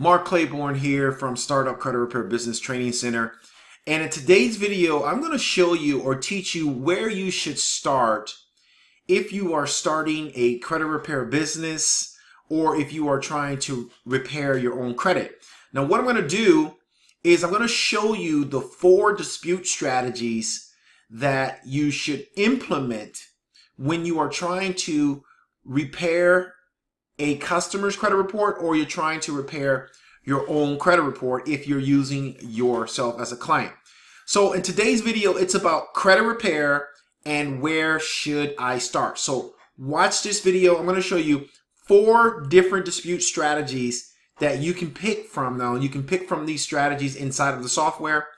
Mark Claiborne here from Startup Credit Repair Business Training Center. And in today's video, I'm going to show you or teach you where you should start if you are starting a credit repair business or if you are trying to repair your own credit. Now, what I'm going to do is I'm going to show you the 4 dispute strategies that you should implement when you are trying to repair a customer's credit report or you're trying to repair your own credit report if you're using yourself as a client. So in today's video, it's about credit repair and where should I start. So watch this video. I'm going to show you 4 different dispute strategies that you can pick from. Now, you can pick from these strategies inside of the software,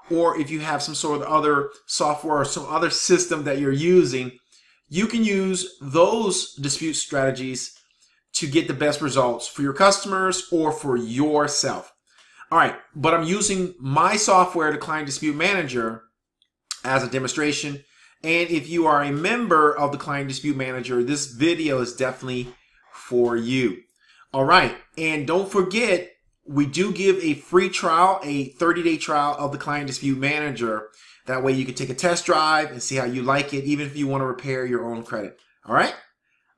or if you have some sort of other software or some other system that you're using, you can use those dispute strategies to get the best results for your customers or for yourself. All right, but I'm using my software, the Client Dispute Manager, as a demonstration. And if you are a member of the Client Dispute Manager, this video is definitely for you. All right, and don't forget, we do give a free trial, a 30-day trial of the Client Dispute Manager. That way you can take a test drive and see how you like it, even if you want to repair your own credit. All right,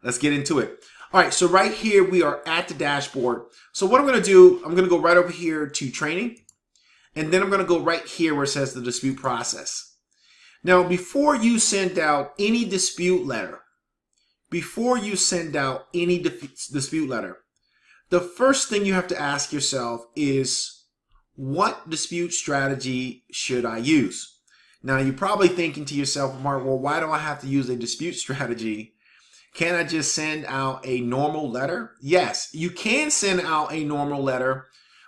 let's get into it. All right, so right here we are at the dashboard. So what I'm going to do, I'm going to go right over here to training, and then I'm going to go right here where it says the dispute process. Now, before you send out any dispute letter, the first thing you have to ask yourself is, what dispute strategy should I use? Now, you're probably thinking to yourself, Mark, well, why do I have to use a dispute strategy? Can I just send out a normal letter? Yes, you can send out a normal letter,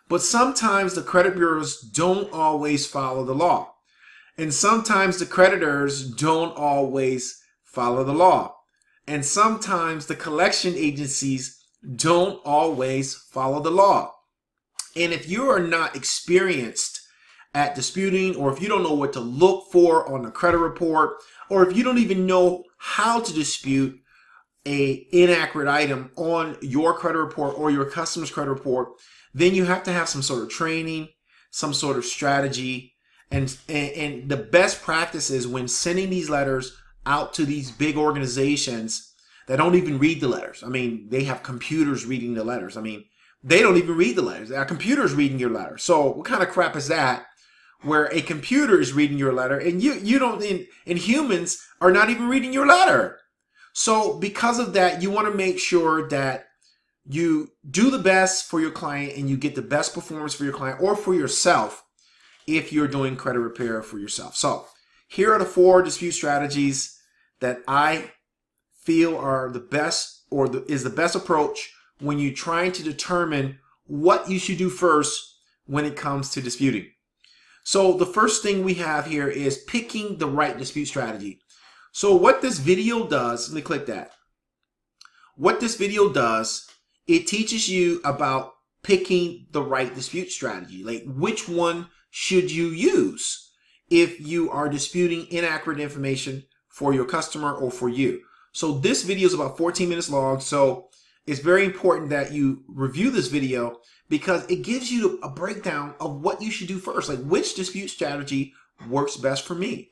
but sometimes the credit bureaus don't always follow the law. And sometimes the creditors don't always follow the law. And sometimes the collection agencies don't always follow the law. And if you are not experienced at disputing, or if you don't know what to look for on the credit report, or if you don't even know how to dispute a inaccurate item on your credit report or your customer's credit report, then you have to have some sort of training, some sort of strategy. And the best practice is when sending these letters out to these big organizations that don't even read the letters. I mean, they have computers reading the letters. I mean, they don't even read the letters. Our computer's reading your letter. So what kind of crap is that, where a computer is reading your letter and you don't, and humans are not even reading your letter? So because of that, you want to make sure that you do the best for your client and you get the best performance for your client or for yourself if you're doing credit repair for yourself. So here are the 4 dispute strategies that I feel are the best, or is the best approach when you're trying to determine what you should do first when it comes to disputing. So the first thing we have here is picking the right dispute strategy. So what this video does, let me click that. What this video does, it teaches you about picking the right dispute strategy. Like, which one should you use if you are disputing inaccurate information for your customer or for you? So this video is about 14 minutes long. So it's very important that you review this video because it gives you a breakdown of what you should do first. Like, which dispute strategy works best for me?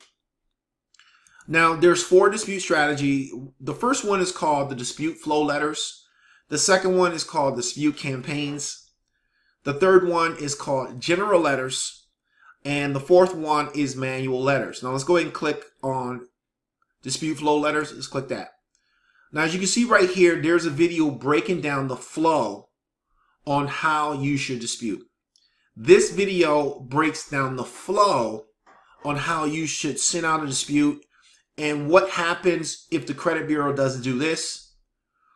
Now, there's 4 dispute strategy. The first one is called the dispute flow letters. The second one is called dispute campaigns. The third one is called general letters. And the fourth one is manual letters. Now, let's go ahead and click on dispute flow letters. Let's click that. Now, as you can see right here, there's a video breaking down the flow on how you should dispute. This video breaks down the flow on how you should send out a dispute and what happens if the credit bureau doesn't do this.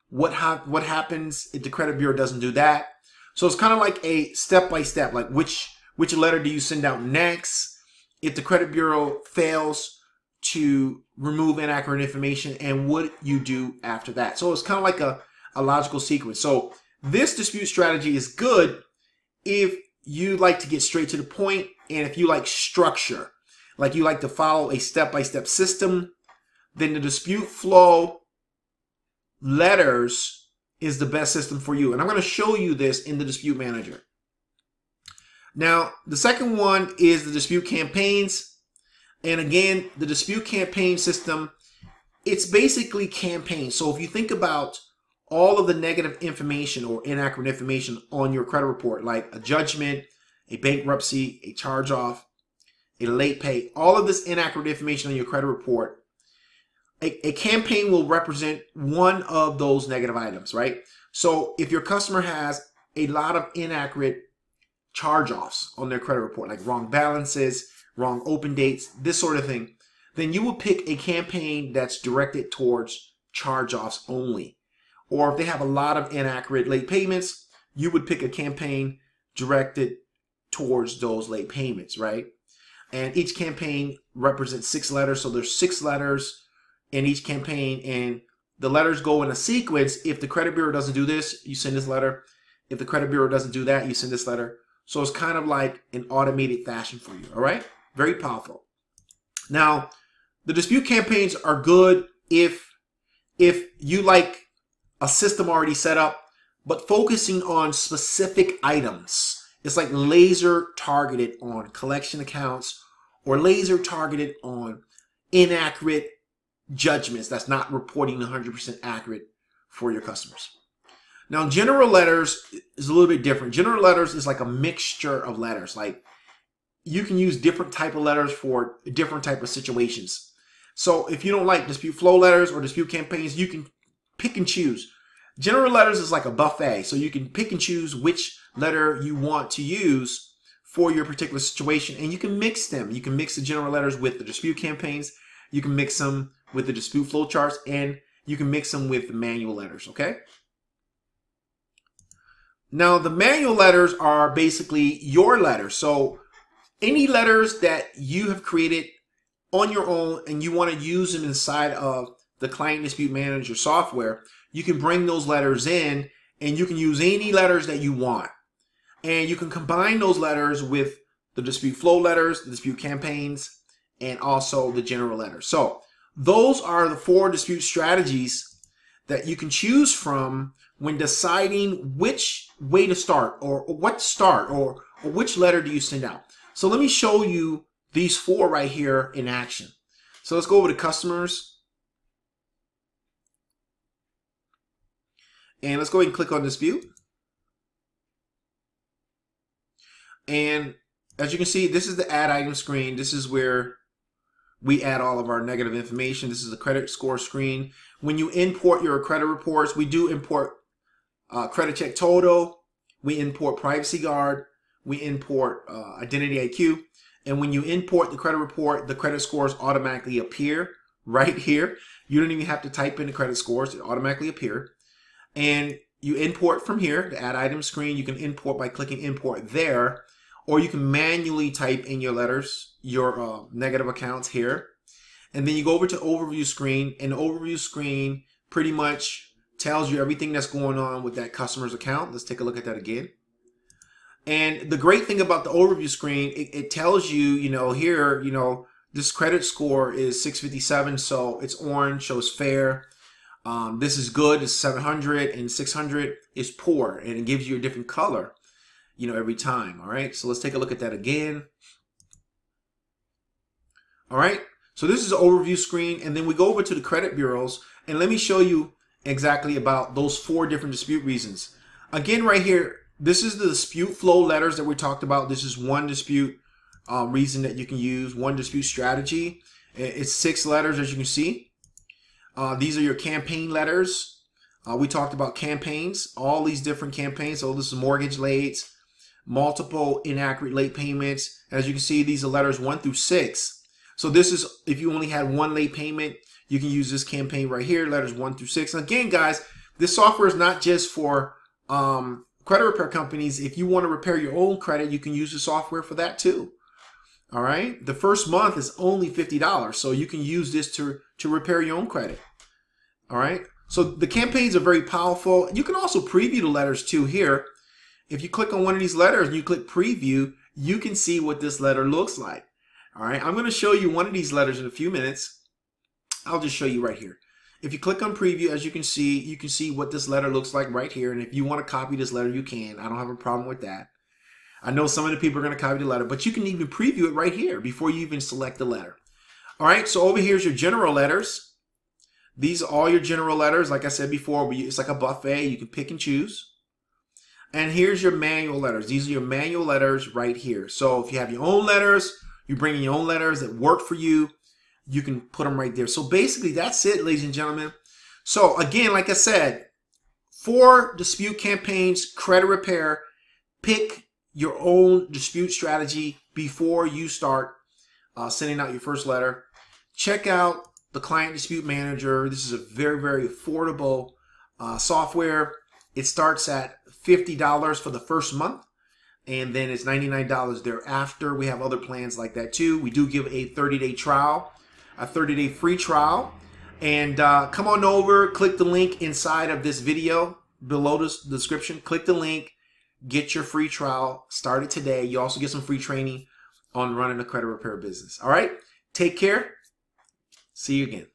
What happens if the credit bureau doesn't do that? So it's kind of like a step-by-step, like which letter do you send out next if the credit bureau fails to remove inaccurate information, and what you do after that. So it's kind of like a logical sequence. So this dispute strategy is good if you like to get straight to the point and if you like structure. Like you like to follow a step-by-step system, then the dispute flow letters is the best system for you. And I'm going to show you this in the Dispute Manager. Now, the second one is the dispute campaigns. And again, the dispute campaign system, it's basically campaigns. So if you think about all of the negative information or inaccurate information on your credit report, like a judgment, a bankruptcy, a charge-off, a late pay, all of this inaccurate information on your credit report, a campaign will represent one of those negative items, right? So if your customer has a lot of inaccurate charge-offs on their credit report, like wrong balances, wrong open dates, this sort of thing, then you will pick a campaign that's directed towards charge-offs only. Or if they have a lot of inaccurate late payments, you would pick a campaign directed towards those late payments, right? And each campaign represents 6 letters, so there's 6 letters in each campaign, and the letters go in a sequence. If the credit bureau doesn't do this, you send this letter. If the credit bureau doesn't do that, you send this letter. So it's kind of like an automated fashion for you, all right? Very powerful. Now, the dispute campaigns are good if you like a system already set up, but focusing on specific items. It's like laser targeted on collection accounts or laser targeted on inaccurate judgments that's not reporting 100% accurate for your customers. Now, general letters is a little bit different. General letters is like a mixture of letters. Like you can use different type of letters for different type of situations. So if you don't like dispute flow letters or dispute campaigns, you can pick and choose. General letters is like a buffet. So you can pick and choose which letter you want to use for your particular situation. And you can mix them. You can mix the general letters with the dispute campaigns. You can mix them with the dispute flow charts. And you can mix them with the manual letters, okay? Now, the manual letters are basically your letters. So any letters that you have created on your own and you want to use them inside of the Client Dispute Manager software, you can bring those letters in and you can use any letters that you want. And you can combine those letters with the dispute flow letters, the dispute campaigns, and also the general letters. So those are the 4 dispute strategies that you can choose from when deciding which way to start or what to start or which letter do you send out. So let me show you these 4 right here in action. So let's go over to customers. And let's go ahead and click on dispute. And as you can see, this is the add item screen. This is where we add all of our negative information. This is the credit score screen. When you import your credit reports, we do import Credit Check Total. We import Privacy Guard. We import Identity IQ. And when you import the credit report, the credit scores automatically appear right here. You don't even have to type in the credit scores. It automatically appear. And you import from here, the add item screen. You can import by clicking import there, or you can manually type in your letters, your negative accounts here. And then you go over to overview screen, and the overview screen pretty much tells you everything that's going on with that customer's account. Let's take a look at that again. And the great thing about the overview screen, it tells you, here, this credit score is 657, so it's orange, shows fair. This is good, it's 700, and 600 is poor, and it gives you a different color, every time. All right, so let's take a look at that again. All right, so this is the overview screen, and then we go over to the credit bureaus, and let me show you exactly about those 4 different dispute reasons. Again, right here, this is the dispute flow letters that we talked about. This is one dispute reason that you can use, one dispute strategy. It's 6 letters, as you can see. These are your campaign letters. We talked about campaigns, all these different campaigns. So this is mortgage late, multiple inaccurate late payments. As you can see, these are letters 1 through 6. So this is, if you only had 1 late payment, you can use this campaign right here, letters 1 through 6. And again, guys, this software is not just for credit repair companies. If you want to repair your own credit, you can use the software for that too. All right. The first month is only $50. So you can use this to repair your own credit. All right. So the campaigns are very powerful. You can also preview the letters too here. If you click on one of these letters and you click preview, you can see what this letter looks like. All right. I'm going to show you one of these letters in a few minutes. I'll just show you right here. If you click on preview, as you can see what this letter looks like right here. And if you want to copy this letter, you can. I don't have a problem with that. I know some of the people are going to copy the letter, but you can even preview it right here before you even select the letter. All right, so over here's your general letters. These are all your general letters. Like I said before, it's like a buffet. You can pick and choose. And here's your manual letters. These are your manual letters right here. So if you have your own letters, you bring in your own letters that work for you, you can put them right there. So basically, that's it, ladies and gentlemen. So again, like I said, for dispute campaigns, credit repair, pick your own dispute strategy before you start sending out your first letter. Check out the Client Dispute Manager. This is a very, very affordable software. It starts at $50 for the first month, and then it's $99 thereafter. We have other plans like that too. We do give a 30-day trial, a 30-day free trial. And come on over, click the link inside of this video below the description. Click the link, get your free trial, start it today. You also get some free training on running a credit repair business. All right, take care. See you again.